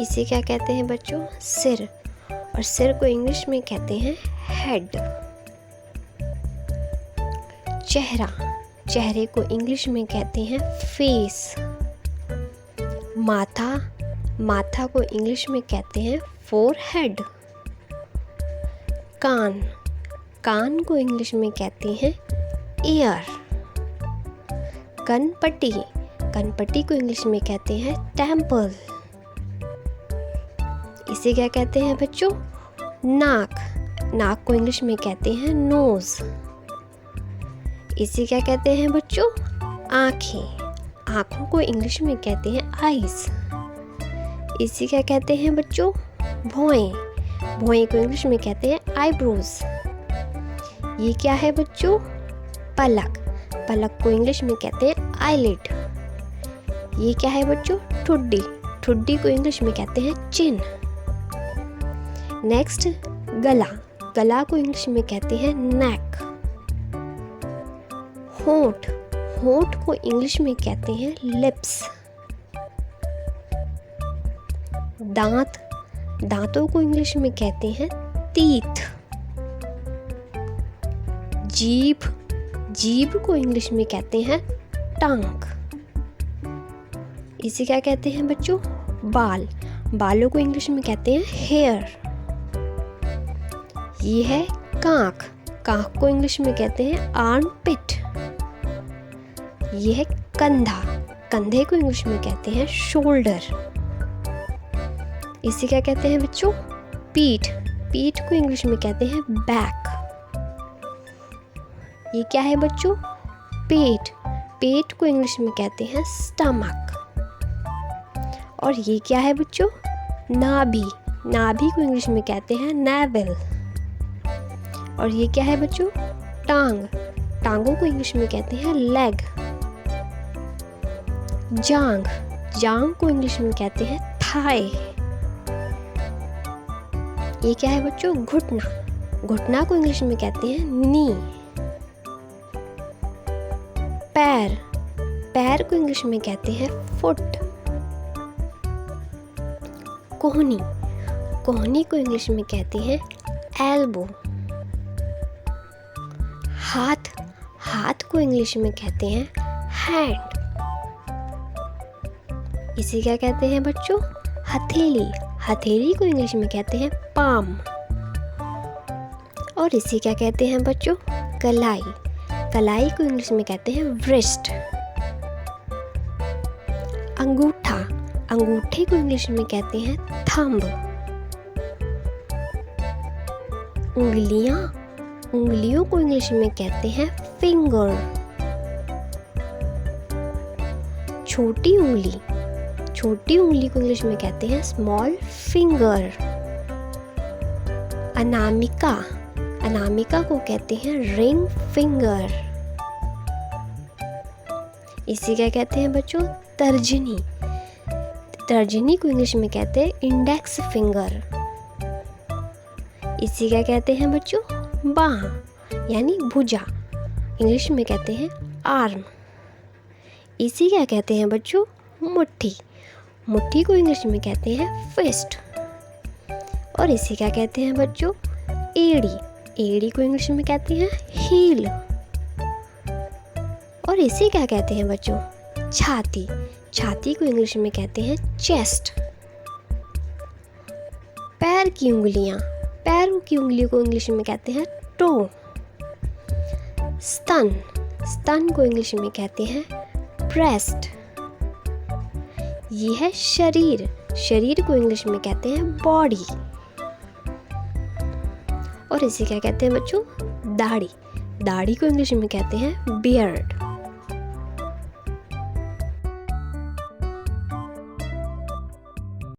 इसे क्या कहते हैं बच्चों? सिर। और सिर को इंग्लिश में कहते हैं हेड। चेहरा, चेहरे को इंग्लिश में कहते हैं फेस। माथा, माथा को इंग्लिश में कहते हैं फोरहेड। कान, कान को इंग्लिश में कहते हैं ईयर। कनपट्टी, कनपट्टी को इंग्लिश में कहते हैं टेम्पल। इसे क्या कहते हैं बच्चों? नाक, नाक को इंग्लिश में कहते हैं नोज। इसे क्या कहते हैं बच्चों? आँखें, आँखों को इंग्लिश में कहते हैं आईज। इसे क्या कहते हैं बच्चों? भौएं, भौएं को इंग्लिश में कहते हैं आईब्रोज। ये क्या है बच्चों? पलक, पलक को इंग्लिश में कहते हैं आईलिड। ये क्या है बच्चों? ठुड्डी, ठुड्डी को इंग्लिश में कहते हैं चिन। नेक्स्ट गला, गला को इंग्लिश में कहते हैं नेक। होंठ, होंठ को इंग्लिश में कहते हैं लिप्स। दांत, दांतों को इंग्लिश में कहते हैं टीथ। जीभ, जीभ को इंग्लिश में कहते हैं टंग। इसे क्या कहते हैं बच्चों? बाल, बालों को इंग्लिश में कहते हैं हेयर। ये है कांख, कांख को इंग्लिश में कहते हैं आर्मपिट। ये है कंधा, कंधे को इंग्लिश में कहते हैं शोल्डर। इसे क्या कहते हैं बच्चों? पीठ, पीठ को इंग्लिश में कहते हैं बैक। ये क्या है बच्चों? पेट, पेट को इंग्लिश में कहते हैं स्टमक। और ये क्या है बच्चों? नाभि, नाभि को इंग्लिश में कहते हैं नेवल। और ये क्या है बच्चों? टांग, टांगों को इंग्लिश में कहते हैं लेग। जांग, जांग को इंग्लिश में कहते हैं थाई। ये क्या है बच्चों? घुटना, घुटना को इंग्लिश में कहते हैं नी। पैर, पैर को इंग्लिश में कहते हैं फुट। कोहनी, कोहनी को इंग्लिश में कहते हैं एल्बो। हाथ, हाथ को इंग्लिश में कहते हैं हैंड। इसे क्या कहते हैं बच्चों? हथेली, हथेली को इंग्लिश में कहते हैं पाम। और इसे क्या कहते हैं बच्चों? कलाई, कलाई को इंग्लिश में कहते हैं व्रिस्ट। अंगूठा, अंगूठे को इंग्लिश में कहते हैं थंब। उंगलियां, उंगलियों को इंग्लिश में कहते हैं फिंगर। छोटी उंगली, छोटी उंगली को इंग्लिश में कहते हैं स्मॉल फिंगर। अनामिका, अनामिका को कहते हैं रिंग फिंगर। इसे क्या कहते हैं बच्चों? तर्जनी, तर्जनी को इंग्लिश में कहते हैं इंडेक्स फिंगर। इसे क्या कहते हैं बच्चों? बाह यानी भुजा, इंग्लिश में कहते हैं आर्म। इसे क्या कहते हैं बच्चों? मुट्ठी, मुट्ठी को इंग्लिश में कहते हैं फिस्ट। और इसे क्या कहते हैं बच्चों? एड़ी, एड़ी को इंग्लिश में कहते हैं हील। और इसे क्या कहते हैं बच्चों? छाती, छाती को इंग्लिश में कहते हैं चेस्ट। पैर की उंगलियां, पैरों की उंगलियों को इंग्लिश में कहते हैं टो। स्तन, स्तन को इंग्लिश में कहते हैं ब्रेस्ट। ये है शरीर, शरीर को इंग्लिश में कहते हैं बॉडी। और इसे क्या कहते हैं बच्चों? दाढ़ी, दाढ़ी को इंग्लिश में कहते हैं बियर्ड।